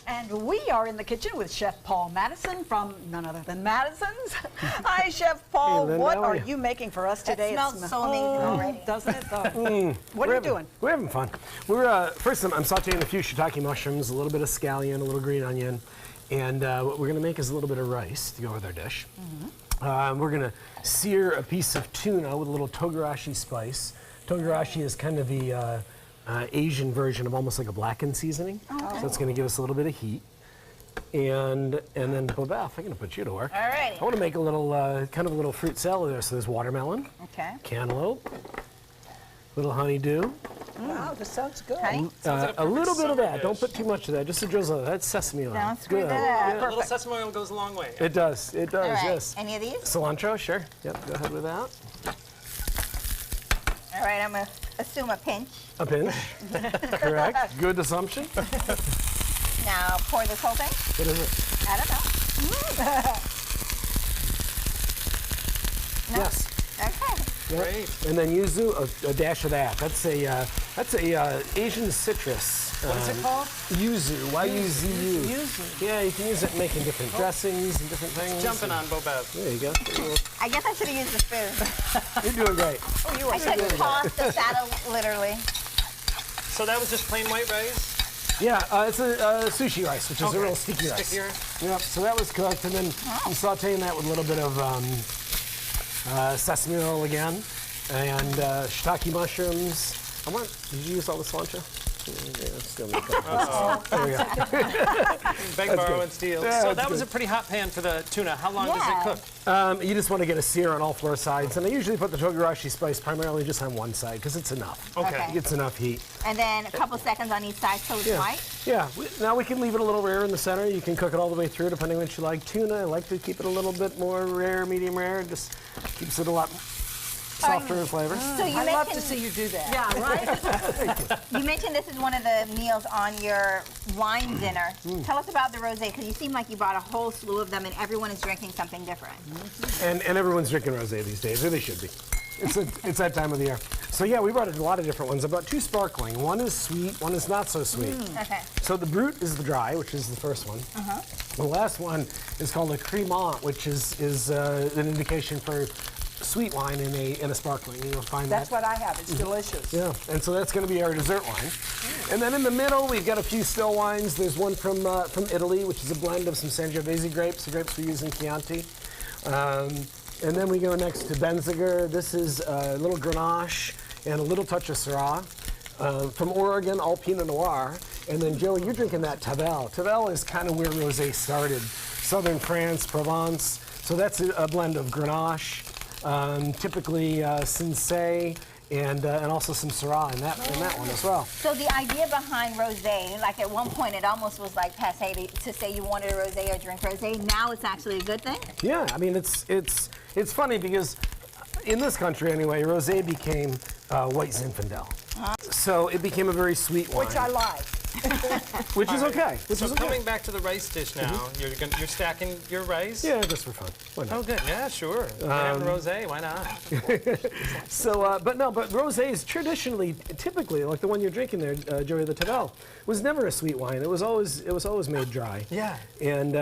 And we are in the kitchen with Chef Paul Madison from none other than Madison's. Hi, Chef Paul. Hey, Linda, what how are are you? you making for us today? It smells so amazing already. Doesn't it, though? What are you doing? We're having fun. We're first I'm sauteing a few shiitake mushrooms, a little bit of scallion, a little green onion, and what we're going to make is a little bit of rice to go with our dish. We're going to sear a piece of tuna with a little Togarashi spice. Togarashi is kind of the Asian version of almost like a blackened seasoning. So it's going to give us a little bit of heat. And then, Beth, I'm going to put you to work. All right. I want to make a little, kind of a little fruit salad there. So there's watermelon, Okay. cantaloupe, little honeydew, Wow, this sounds good. Okay. a little bit of that. Don't put too much of that. Just a drizzle. That's sesame oil. Sounds Good. good. A little sesame oil goes a long way. It does. It does. All right. Yes. Any of these? Cilantro, sure. Yep. Go ahead with that. All right, I'm going to assume a pinch. A pinch. Correct. Good assumption. Now pour this whole thing. What is it? I don't know. No. Yes. Okay. Yep. Great. And then yuzu, a dash of that. That's a Asian citrus. What is it called? Yuzu. Y-U-Z-U. Yuzu. Yeah, you can use it in making different dressings and different things. Jumping on Bobev. There you go. I guess I should have used the spoon. You're doing great. I should have tossed the saddle, literally. So that was just plain white rice? Yeah, it's a sushi rice, which is a real sticky rice. Stickier? Yep. So that was cooked, and then I'm sauteing that with a little bit of sesame oil again, and shiitake mushrooms. Did you use all the cilantro? Yeah, still make up. There we go. Beg, borrow, and steal. Yeah, So that's that was a good. pretty hot pan for the tuna. How long does Yeah. it cook? You just want to get a sear on all 4 sides, and I usually put the Togarashi spice primarily just on one side because it's enough. Okay. It's enough heat. And then a couple seconds on each side till it's Yeah. white. Yeah. Now we can leave it a little rare in the center. You can cook it all the way through, depending on what you like. Tuna, I like to keep it a little bit more rare, medium rare. It just keeps it a lot softer in flavor. So you I'd love to mentioned, see you do that. Yeah, right? you mentioned this is one of the meals on your wine dinner. Tell us about the rosé, because you seem like you brought a whole slew of them, and everyone is drinking something different. And everyone's drinking rosé these days, or they should be. It's that time of the year. So yeah, we brought a lot of different ones. I brought 2 sparkling. One is sweet, one is not so sweet. Okay. So the Brut is the dry, which is the first one. The last one is called a Cremant, which is an indication for sweet wine in a sparkling. You'll find That's that. what I have. It's delicious. Yeah, and so that's going to be our dessert wine. And then in the middle, we've got a few still wines. There's one from Italy, which is a blend of some Sangiovese grapes, the grapes we use in Chianti. And then we go next to Benziger. This is a little Grenache and a little touch of Syrah. From Oregon, all Pinot Noir. And then, Joey, you're drinking that Tavel. Tavel is kind of where rosé started. Southern France, Provence. So that's a blend of Grenache, typically Cincay, and also some Syrah in that one as well. So the idea behind rosé, like at one point it almost was like passé to say you wanted a rosé or drink rosé. Now it's actually a good thing? Yeah, I mean, it's funny because in this country anyway, rosé became white Zinfandel. So it became a very sweet wine. Which I like. Which is okay. So coming back to the rice dish now, you're stacking your rice? Yeah, just for fun. Why not? Oh, good. Yeah, sure. Have the rosé. Why not? So, but rosé is typically, like the one you're drinking there, Joey, the Tavel, was never a sweet wine. It was always made dry. Yeah. And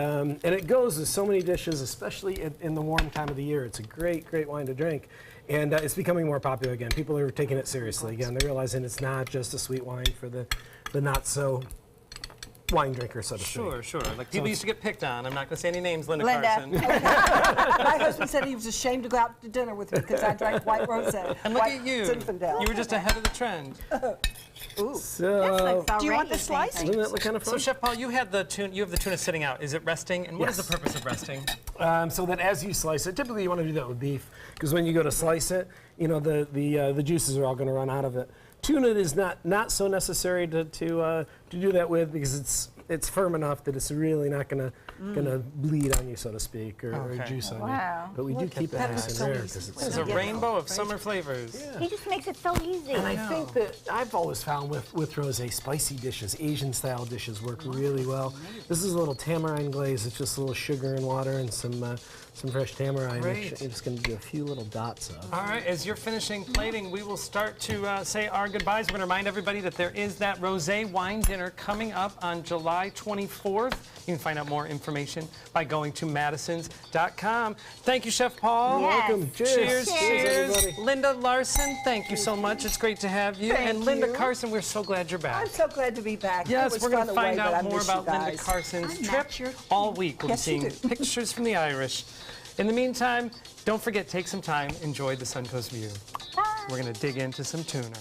it goes with so many dishes, especially in the warm time of the year. It's a great wine to drink. And it's becoming more popular again. People are taking it seriously again. They're realizing it's not just a sweet wine for the not so wine drinker, so to speak. Sure. Like people used to get picked on. I'm not going to say any names, Linda Linda. Carson. My husband said he was ashamed to go out to dinner with me because I drank white rosé. And look white at you. Zinfandel. You were just ahead of the trend. So, Do you want the slice? doesn't that look kind of fun? So, Chef Paul, you have the tuna sitting out. Is it resting? And what is Yes. the purpose of resting? So that as you slice it, typically you want to do that with beef, because when you go to slice it, you know the juices are all going to run out of it. Tuna is not so necessary to do that with, because it's firm enough that it's really not gonna bleed on you, so to speak, or juice on Wow. you. But we do keep it nice and rare because It's it's a rainbow of summer flavors. He just makes it so easy. And I think that I've always found with rosé, spicy dishes, Asian style dishes work really well. This is a little tamarind glaze. It's just a little sugar and water and some fresh tamarind. Great. Which you're just going to do a few little dots of. All right, as you're finishing plating, we will start to say our goodbyes. We're going to remind everybody that there is that rosé wine dinner coming up on July July 24th. You can find out more information by going to madisons.com. Thank you, Chef Paul. Yes. Welcome. Cheers. Cheers, everybody. Linda Larson, thank you so much. It's great to have you. Thank and Linda you. Carson, we're so glad you're back. I'm so glad to be back. Yes, It was we're going fun to find away, but I out more miss you about Linda guys. Carson's I'm trip not your- all week. We'll be Yes, you seeing do. pictures from the Irish. In the meantime, don't forget, take some time, enjoy the Suncoast view. We're going to dig into some tuna.